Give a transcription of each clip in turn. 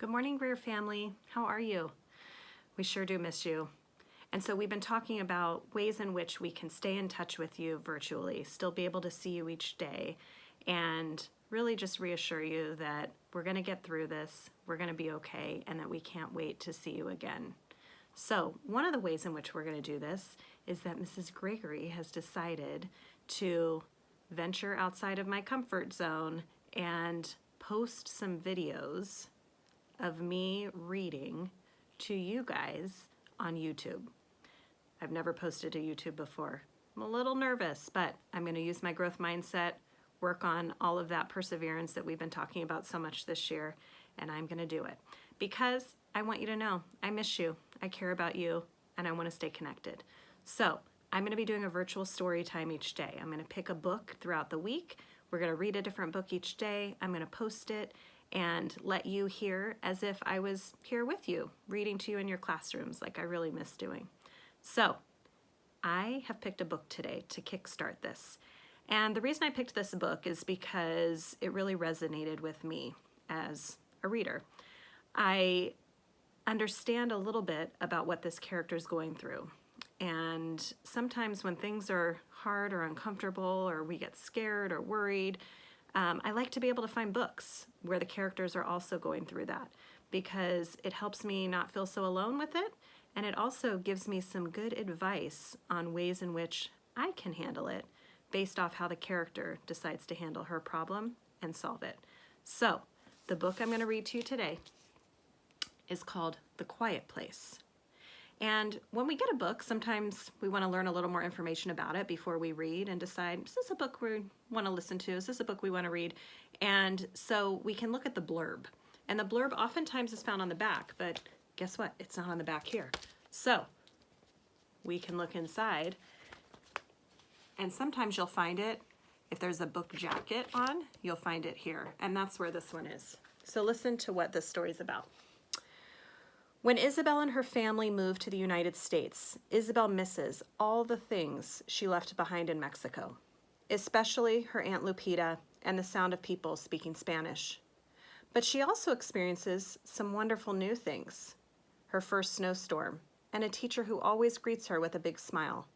Good morning, Rare family. How are you? We sure do miss you. And so we've been talking about ways in which we can stay in touch with you virtually, still be able to see you each day, and really just reassure you that we're going to get through this, we're going to be okay, and that we can't wait to see you again. So one of the ways in which we're going to do this is that Mrs. Gregory has decided to venture outside of my comfort zone and post some videos of me reading to you guys on YouTube. I've never posted to YouTube before. I'm a little nervous, but I'm going to use my growth mindset, work on all of that perseverance that we've been talking about so much this year, and I'm going to do it because I want you to know I miss you, I care about you, and I want to stay connected. So I'm going to be doing a virtual story time each day. I'm going to pick a book throughout the week. We're going to read a different book each day. I'm going to post it and let you hear as if I was here with you, reading to you in your classrooms like I really miss doing. So I have picked a book today to kickstart this. And the reason I picked this book is because it really resonated with me as a reader. I understand a little bit about what this character is going through. And sometimes when things are hard or uncomfortable or we get scared or worried, I like to be able to find books where the characters are also going through that because it helps me not feel so alone with it, and it also gives me some good advice on ways in which I can handle it based off how the character decides to handle her problem and solve it. So the book I'm going to read to you today is called The Quiet Place. And when we get a book, sometimes we want to learn a little more information about it before we read and decide, is this a book we want to listen to? Is this a book we want to read? And so we can look at the blurb. And the blurb oftentimes is found on the back, but guess what? It's not on the back here. So we can look inside, and sometimes you'll find it, if there's a book jacket on, you'll find it here. And that's where this one is. So listen to what this story is about. When Isabel and her family moved to the United States, Isabel misses all the things she left behind in Mexico, especially her Aunt Lupita and the sound of people speaking Spanish. But she also experiences some wonderful new things. Her first snowstorm, and a teacher who always greets her with a big smile.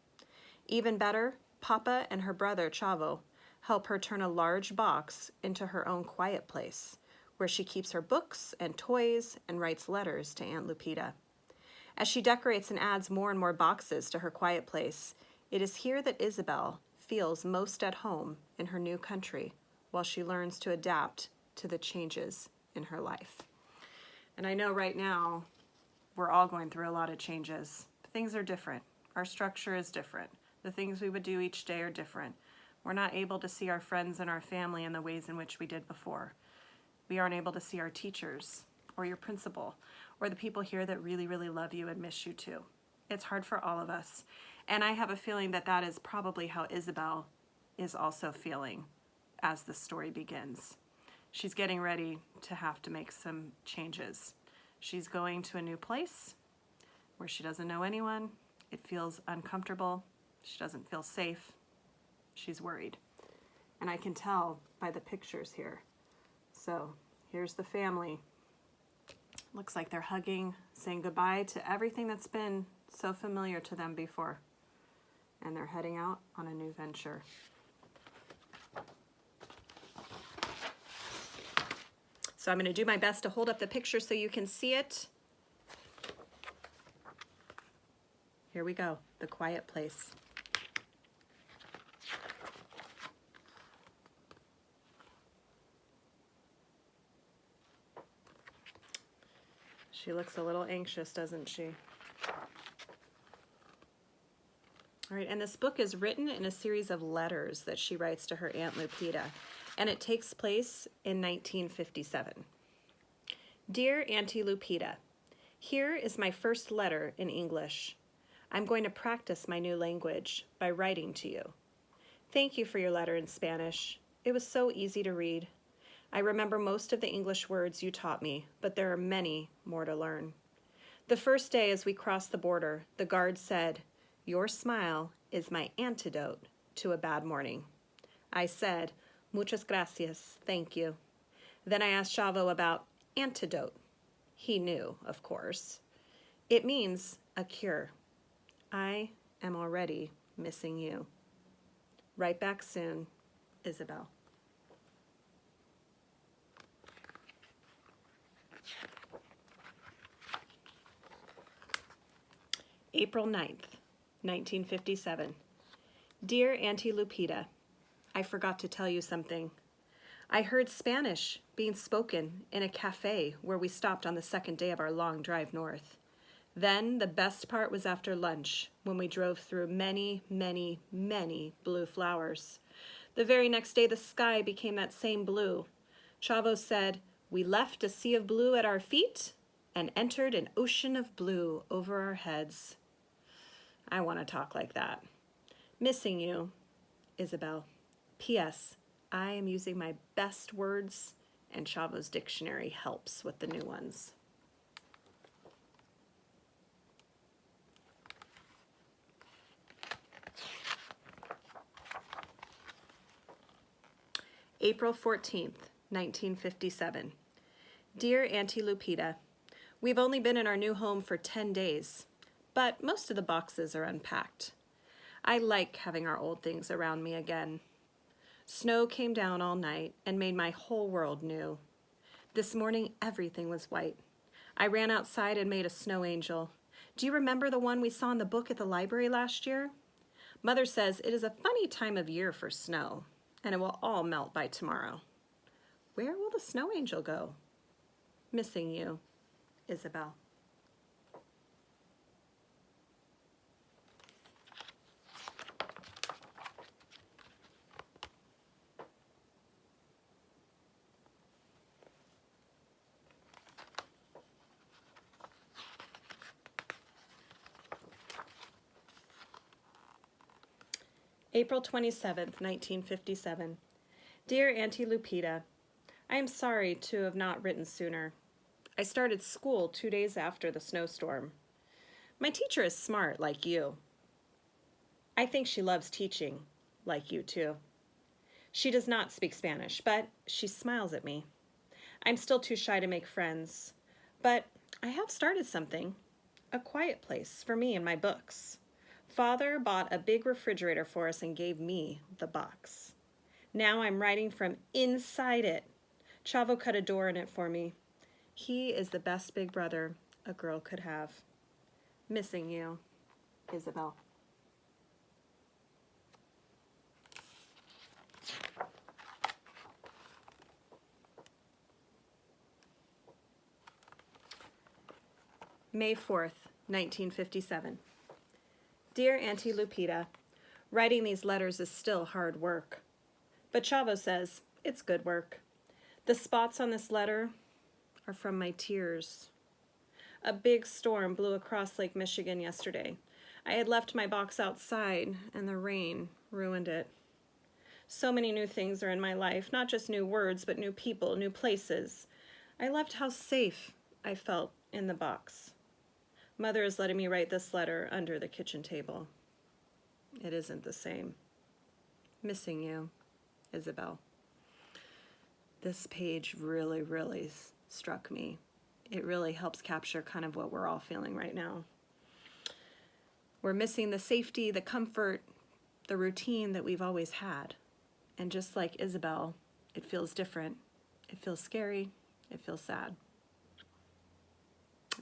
Even better, Papa and her brother Chavo help her turn a large box into her own quiet place, where she keeps her books and toys and writes letters to Aunt Lupita. As she decorates and adds more and more boxes to her quiet place, it is here that Isabel feels most at home in her new country while she learns to adapt to the changes in her life. And I know right now we're all going through a lot of changes. Things are different. Our structure is different. The things we would do each day are different. We're not able to see our friends and our family in the ways in which we did before. We aren't able to see our teachers or your principal or the people here that really, really love you and miss you too. It's hard for all of us. And I have a feeling that that is probably how Isabel is also feeling as the story begins. She's getting ready to have to make some changes. She's going to a new place where she doesn't know anyone. It feels uncomfortable. She doesn't feel safe. She's worried. And I can tell by the pictures here. So here's the family. Looks like they're hugging, saying goodbye to everything that's been so familiar to them before. And they're heading out on a new venture. So I'm going to do my best to hold up the picture so you can see it. Here we go, The Quiet Place. She looks a little anxious, doesn't she? All right, and this book is written in a series of letters that she writes to her Aunt Lupita, and it takes place in 1957. Dear Auntie Lupita, here is my first letter in English. I'm going to practice my new language by writing to you. Thank you for your letter in Spanish. It was so easy to read. I remember most of the English words you taught me, but there are many more to learn. The first day as we crossed the border, the guard said, "Your smile is my antidote to a bad morning." I said, "Muchas gracias, thank you." Then I asked Chavo about antidote. He knew, of course. It means a cure. I am already missing you. Right back soon, Isabel. April 9th, 1957. Dear Auntie Lupita, I forgot to tell you something. I heard Spanish being spoken in a cafe where we stopped on the second day of our long drive north. Then the best part was after lunch, when we drove through many, many, many blue flowers. The very next day the sky became that same blue. Chavo said, "We left a sea of blue at our feet and entered an ocean of blue over our heads." I want to talk like that. Missing you, Isabel. P.S. I am using my best words, and Chavo's dictionary helps with the new ones. April 14th, 1957. Dear Auntie Lupita, we've only been in our new home for 10 days, but most of the boxes are unpacked. I like having our old things around me again. Snow came down all night and made my whole world new. This morning, everything was white. I ran outside and made a snow angel. Do you remember the one we saw in the book at the library last year? Mother says it is a funny time of year for snow, and it will all melt by tomorrow. Where will the snow angel go? Missing you, Isabel. April 27th, 1957. Dear Auntie Lupita, I am sorry to have not written sooner. I started school 2 days after the snowstorm. My teacher is smart, like you. I think she loves teaching, like you too. She does not speak Spanish, but she smiles at me. I'm still too shy to make friends, but I have started something, a quiet place for me and my books. Father bought a big refrigerator for us and gave me the box. Now I'm writing from inside it. Chavo cut a door in it for me. He is the best big brother a girl could have. Missing you, Isabel. May 4th, 1957. Dear Auntie Lupita, writing these letters is still hard work. But Chavo says it's good work. The spots on this letter are from my tears. A big storm blew across Lake Michigan yesterday. I had left my box outside and the rain ruined it. So many new things are in my life, not just new words, but new people, new places. I loved how safe I felt in the box. Mother is letting me write this letter under the kitchen table. It isn't the same. Missing you, Isabel. This page really, really struck me. It really helps capture kind of what we're all feeling right now. We're missing the safety, the comfort, the routine that we've always had. And just like Isabel, it feels different. It feels scary. It feels sad.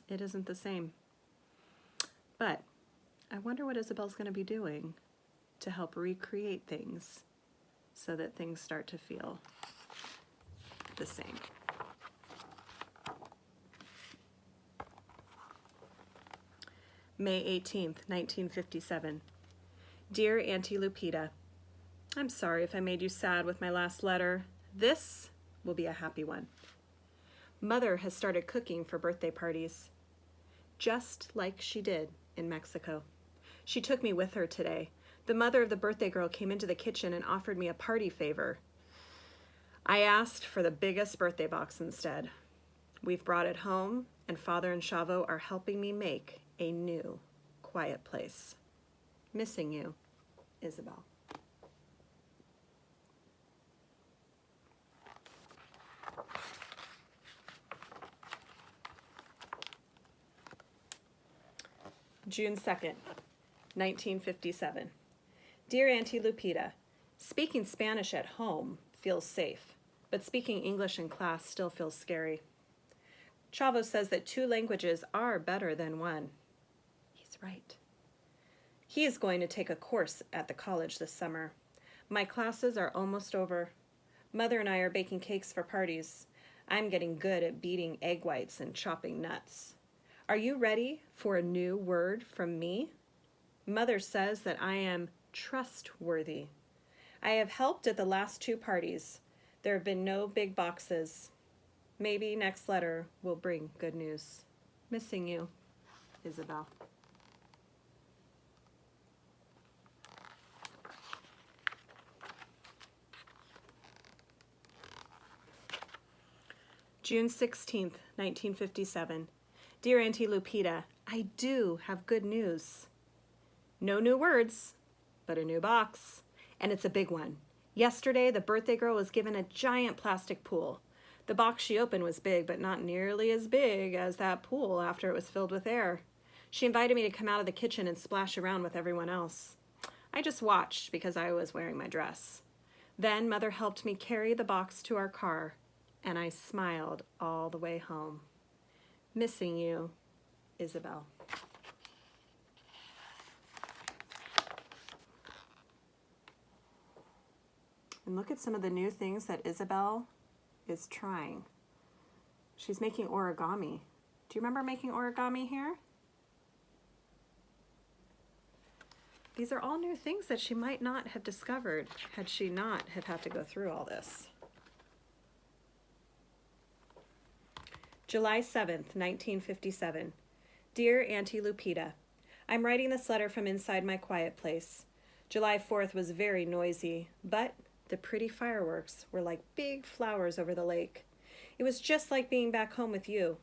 It isn't the same. But I wonder what Isabel's going to be doing to help recreate things so that things start to feel the same. May 18th, 1957. Dear Auntie Lupita, I'm sorry if I made you sad with my last letter. This will be a happy one. Mother has started cooking for birthday parties, just like she did in Mexico. She took me with her today. The mother of the birthday girl came into the kitchen and offered me a party favor. I asked for the biggest birthday box instead. We've brought it home, and Father and Chavo are helping me make a new, quiet place. Missing you, Isabel. June 2nd, 1957. Dear Auntie Lupita, speaking Spanish at home feels safe, but speaking English in class still feels scary. Chavo says that 2 languages are better than 1. He's right. He is going to take a course at the college this summer. My classes are almost over. Mother and I are baking cakes for parties. I'm getting good at beating egg whites and chopping nuts. Are you ready for a new word from me? Mother says that I am trustworthy. I have helped at the last 2 parties. There have been no big boxes. Maybe next letter will bring good news. Missing you, Isabel. June 16th, 1957. Dear Auntie Lupita, I do have good news. No new words, but a new box. And it's a big one. Yesterday, the birthday girl was given a giant plastic pool. The box she opened was big, but not nearly as big as that pool after it was filled with air. She invited me to come out of the kitchen and splash around with everyone else. I just watched because I was wearing my dress. Then Mother helped me carry the box to our car, and I smiled all the way home. Missing you, Isabel. And look at some of the new things that Isabel is trying. She's making origami. Do you remember making origami here? These are all new things that she might not have discovered had she not have had to go through all this. July 7th, 1957. Dear Auntie Lupita, I'm writing this letter from inside my quiet place. July 4th was very noisy, but the pretty fireworks were like big flowers over the lake. It was just like being back home with you.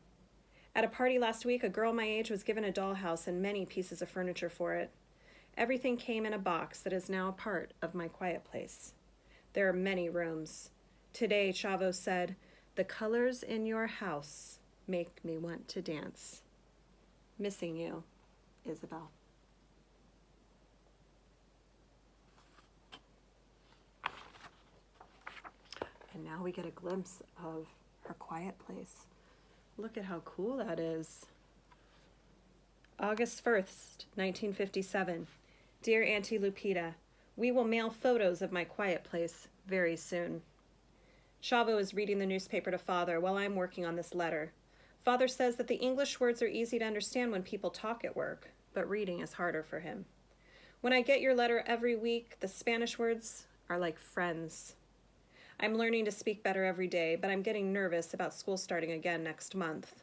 At a party last week, a girl my age was given a dollhouse and many pieces of furniture for it. Everything came in a box that is now a part of my quiet place. There are many rooms. Today, Chavo said, "The colors in your house make me want to dance." Missing you, Isabel. And now we get a glimpse of her quiet place. Look at how cool that is. August 1st, 1957. Dear Auntie Lupita, we will mail photos of my quiet place very soon. Chavo is reading the newspaper to Father while I'm working on this letter. Father says that the English words are easy to understand when people talk at work, but reading is harder for him. When I get your letter every week, the Spanish words are like friends. I'm learning to speak better every day, but I'm getting nervous about school starting again next month.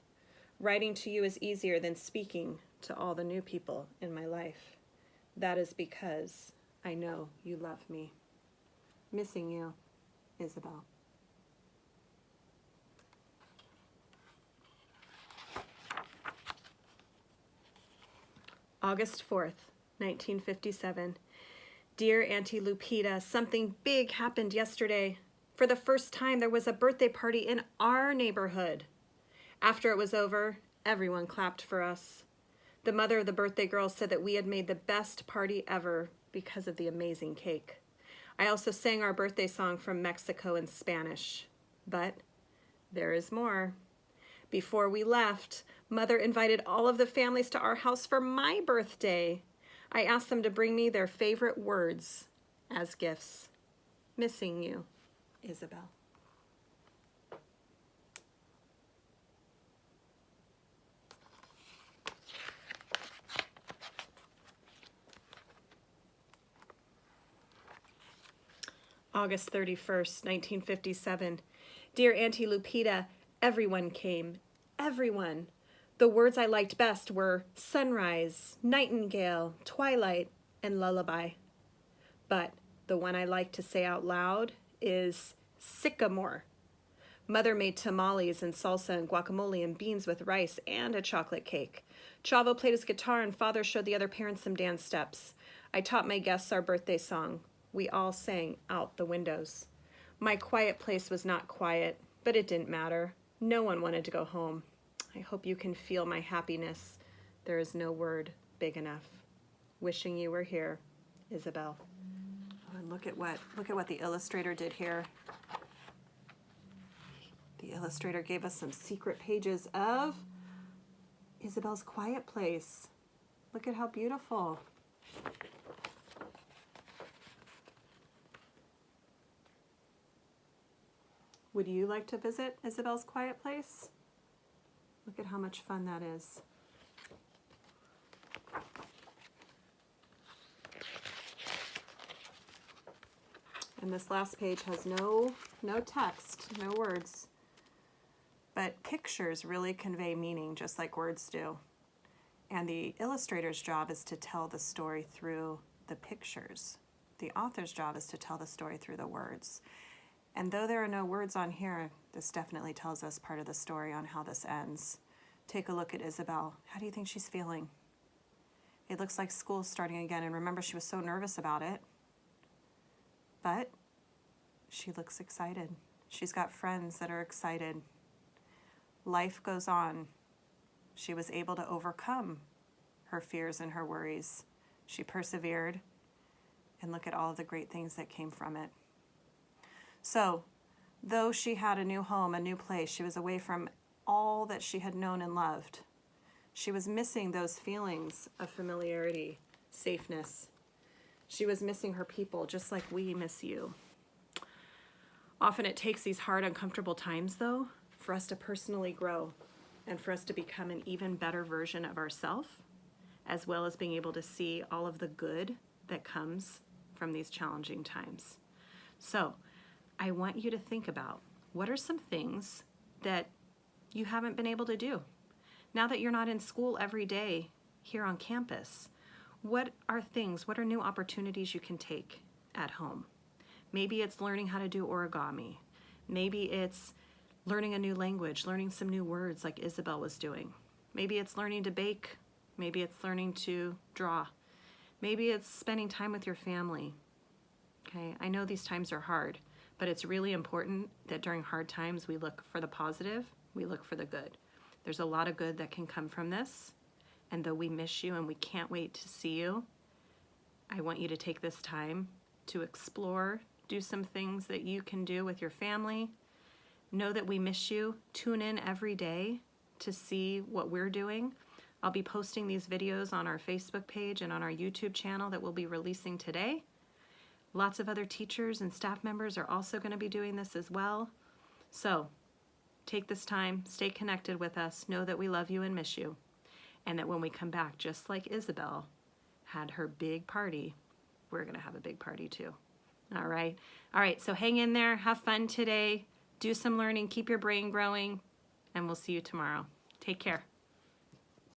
Writing to you is easier than speaking to all the new people in my life. That is because I know you love me. Missing you, Isabel. August 4th, 1957. Dear Auntie Lupita, something big happened yesterday. For the first time, there was a birthday party in our neighborhood. After it was over, everyone clapped for us. The mother of the birthday girl said that we had made the best party ever because of the amazing cake. I also sang our birthday song from Mexico in Spanish. But there is more. Before we left, Mother invited all of the families to our house for my birthday. I asked them to bring me their favorite words as gifts. Missing you, Isabel. August 31st, 1957. Dear Auntie Lupita, everyone came. Everyone. The words I liked best were sunrise, nightingale, twilight, and lullaby. But the one I like to say out loud is sycamore. Mother made tamales and salsa and guacamole and beans with rice and a chocolate cake. Chavo played his guitar and Father showed the other parents some dance steps. I taught my guests our birthday song. We all sang out the windows. My quiet place was not quiet, but it didn't matter. No one wanted to go home. I hope you can feel my happiness. There is no word big enough. Wishing you were here, Isabel. Oh, and look at what the illustrator did here. The illustrator gave us some secret pages of Isabel's quiet place. Look at how beautiful. Would you like to visit Isabel's quiet place? Look at how much fun that is. And this last page has no text, no words, but pictures really convey meaning just like words do. And the illustrator's job is to tell the story through the pictures. The author's job is to tell the story through the words. And though there are no words on here, this definitely tells us part of the story on how this ends. Take a look at Isabel. How do you think she's feeling? It looks like school's starting again, and remember, she was so nervous about it. But she looks excited. She's got friends that are excited. Life goes on. She was able to overcome her fears and her worries. She persevered, and look at all of the great things that came from it. So, though she had a new home, a new place, she was away from all that she had known and loved. She was missing those feelings of familiarity, safeness. She was missing her people, just like we miss you. Often it takes these hard, uncomfortable times, though, for us to personally grow and for us to become an even better version of ourselves, as well as being able to see all of the good that comes from these challenging times. So, I want you to think about, what are some things that you haven't been able to do? Now that you're not in school every day here on campus, what are new opportunities you can take at home? Maybe it's learning how to do origami. Maybe it's learning a new language, learning some new words like Isabel was doing. Maybe it's learning to bake. Maybe it's learning to draw. Maybe it's spending time with your family. Okay, I know these times are hard, but it's really important that during hard times we look for the positive, we look for the good. There's a lot of good that can come from this, and though we miss you and we can't wait to see you, I want you to take this time to explore, do some things that you can do with your family. Know that we miss you. Tune in every day to see what we're doing. I'll be posting these videos on our Facebook page and on our YouTube channel that we'll be releasing today. Lots of other teachers and staff members are also going to be doing this as well. So take this time, stay connected with us, know that we love you and miss you, and that when we come back, just like Isabel had her big party, we're going to have a big party too. All right, so hang in there, have fun today, do some learning, keep your brain growing, and we'll see you tomorrow. Take care.